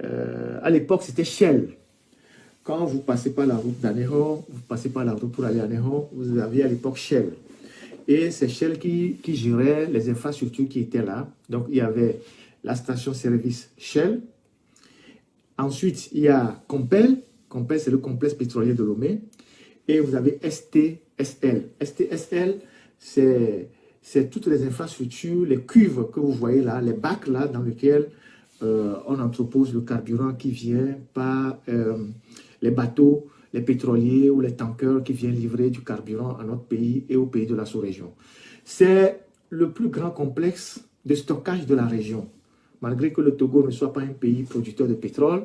À l'époque, c'était Shell. Quand vous passez par la route d'Anéron, vous passez par la route pour aller à Anéron, vous aviez à l'époque Shell. Et c'est Shell qui gérait les infrastructures qui étaient là. Donc, il y avait la station-service Shell. Ensuite, il y a Compel. Compel, c'est le complexe pétrolier de Lomé. Et vous avez STSL. STSL, c'est toutes les infrastructures, les cuves que vous voyez là, les bacs là dans lesquels on entrepose le carburant qui vient par les bateaux, les pétroliers ou les tankers qui viennent livrer du carburant à notre pays et au pays de la sous-région. C'est le plus grand complexe de stockage de la région. Malgré que le Togo ne soit pas un pays producteur de pétrole,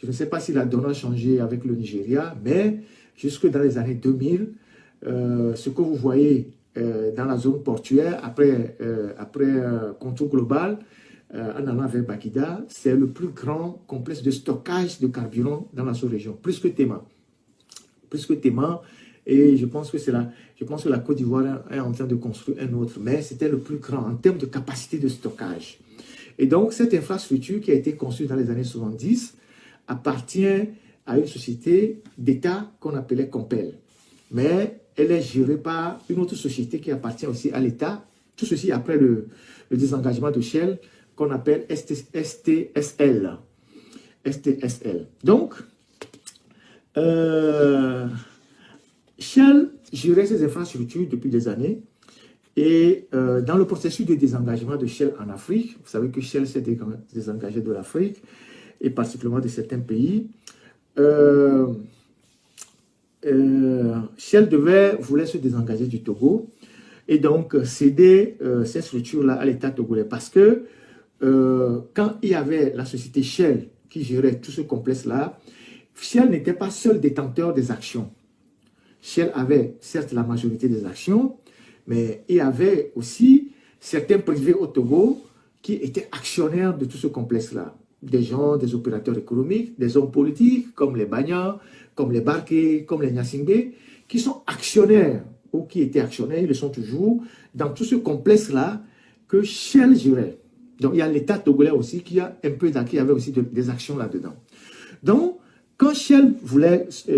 je ne sais pas si la donne a changé avec le Nigeria, mais jusque dans les années 2000, ce que vous voyez dans la zone portuaire, après contour global, en allant vers Bakida, c'est le plus grand complexe de stockage de carburant dans la sous-région, plus que Tema. Plus que Tema, et je pense que la Côte d'Ivoire est en train de construire un autre, mais c'était le plus grand en termes de capacité de stockage. Et donc, cette infrastructure qui a été conçue dans les années 70 appartient à une société d'État qu'on appelait Compel. Mais elle est gérée par une autre société qui appartient aussi à l'État. Tout ceci après le désengagement de Shell qu'on appelle STSL. STSL. Donc, Shell gérait ces infrastructures depuis des années. Et dans le processus de désengagement de Shell en Afrique, vous savez que Shell s'est désengagé de l'Afrique et particulièrement de certains pays. Shell voulait se désengager du Togo et donc céder ces structures-là à l'État togolais parce que quand il y avait la société Shell qui gérait tout ce complexe-là, Shell n'était pas seul détenteur des actions. Shell avait certes la majorité des actions, mais il y avait aussi certains privés au Togo qui étaient actionnaires de tout ce complexe-là. Des gens, des opérateurs économiques, des hommes politiques comme les Banya, comme les Barké, comme les Nyasingbe, qui sont actionnaires ou qui étaient actionnaires, ils le sont toujours, dans tout ce complexe-là que Shell gérait. Donc il y a l'État togolais aussi qui a un peu qui avait aussi des actions là-dedans. Donc, quand Shell voulait se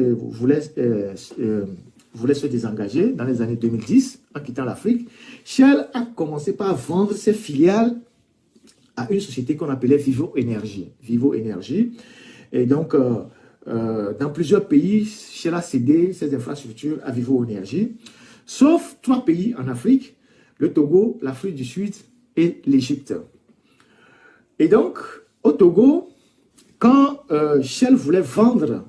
désengager dans les années 2010, en quittant l'Afrique, Shell a commencé par vendre ses filiales à une société qu'on appelait Vivo Énergie. Vivo Énergie. Et donc, dans plusieurs pays, Shell a cédé ses infrastructures à Vivo Énergie, sauf 3 pays en Afrique, le Togo, l'Afrique du Sud et l'Égypte. Et donc, au Togo, quand Shell voulait vendre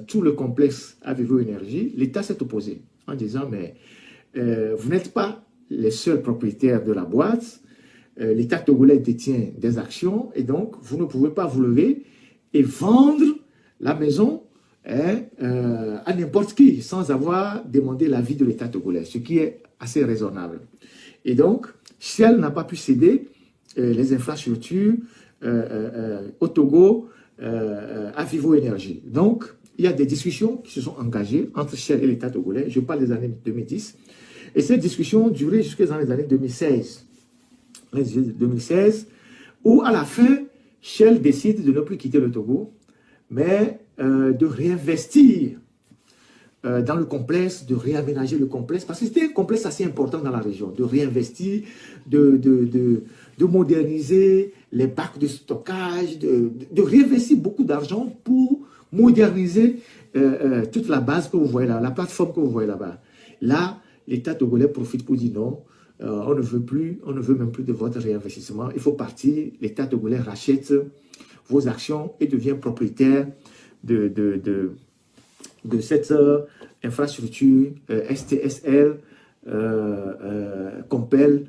tout le complexe à Vivo Énergie, l'État s'est opposé en disant, mais vous n'êtes pas les seuls propriétaires de la boîte, l'État togolais détient des actions et donc vous ne pouvez pas vous lever et vendre la maison à n'importe qui sans avoir demandé l'avis de l'État togolais, ce qui est assez raisonnable. Et donc, Shell n'a pas pu céder les infrastructures au Togo à Vivo Énergie. Donc, il y a des discussions qui se sont engagées entre Shell et l'État togolais. Je parle des années 2010. Et cette discussion ont duré jusqu'à dans les années 2016. 2016, où à la fin, Shell décide de ne plus quitter le Togo, mais de réinvestir dans le complexe, de réaménager le complexe, parce que c'était un complexe assez important dans la région, de réinvestir, de moderniser les bacs de stockage, de réinvestir beaucoup d'argent pour moderniser toute la base que vous voyez là, la plateforme que vous voyez là-bas. Là, l'État togolais profite pour dire non, on ne veut même plus de votre réinvestissement, il faut partir, l'État togolais rachète vos actions et devient propriétaire de cette infrastructure STSL Compel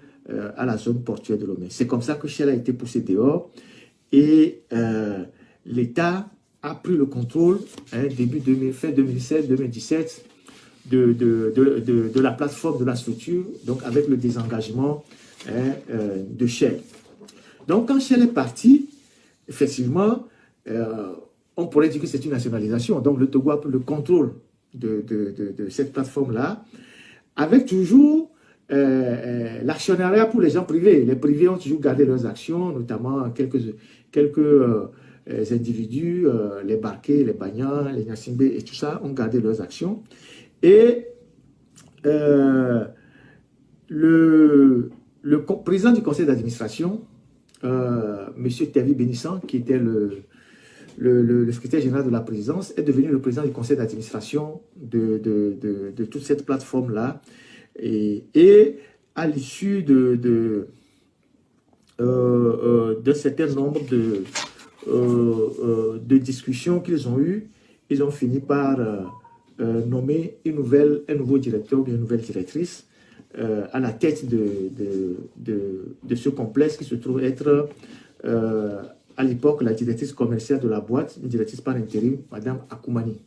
à la zone portuaire de Lomé. C'est comme ça que Shell a été poussé dehors et l'État a pris le contrôle fin 2016-2017 de la plateforme de la structure, donc avec le désengagement de Shell. Donc quand Shell est parti, effectivement, on pourrait dire que c'est une nationalisation. Donc le Togo a pris le contrôle de cette plateforme-là, avec toujours l'actionnariat pour les gens privés. Les privés ont toujours gardé leurs actions, notamment quelques individus, les Barké, les Bagnan, les Nyassimbe et tout ça, ont gardé leurs actions. Et le président du conseil d'administration, M. Tervi Bénissan, qui était le secrétaire général de la présidence, est devenu le président du conseil d'administration de toute cette plateforme-là. Et à l'issue d'un certain nombre de discussions qu'ils ont eues, ils ont fini par nommer un nouveau directeur ou une nouvelle directrice à la tête de ce complexe qui se trouve être à l'époque la directrice commerciale de la boîte, une directrice par intérim, Madame Akoumani.